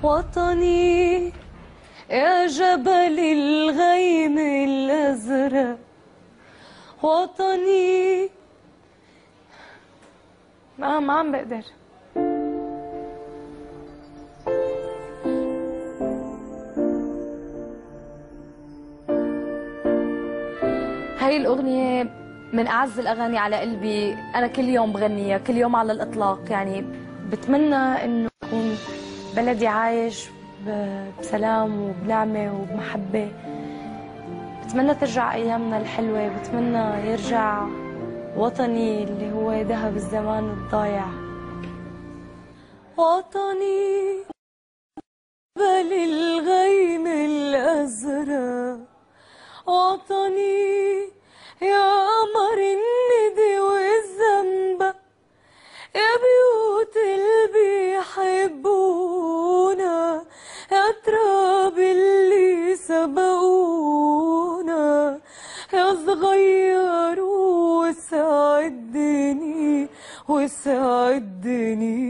وطني يا جبل الغيم الأزرق، وطني. ما عم بقدر. هاي الأغنية من أعز الأغاني على قلبي، أنا كل يوم بغنيها، كل يوم على الإطلاق. يعني بتمنى إنه يكون بلدي عايش بسلام وبنعمة وبمحبة. بتمنى ترجع أيامنا الحلوة، بتمنى يرجع وطني اللي هو ذهب الزمان الضايع. وطني جبل الغيم الأزرق، وطني يا قمر الندى والزنبق، يا بيوت اللي بيحبونا، يا تراب اللي سبقونا، يا صغير وسعدني وسعدني.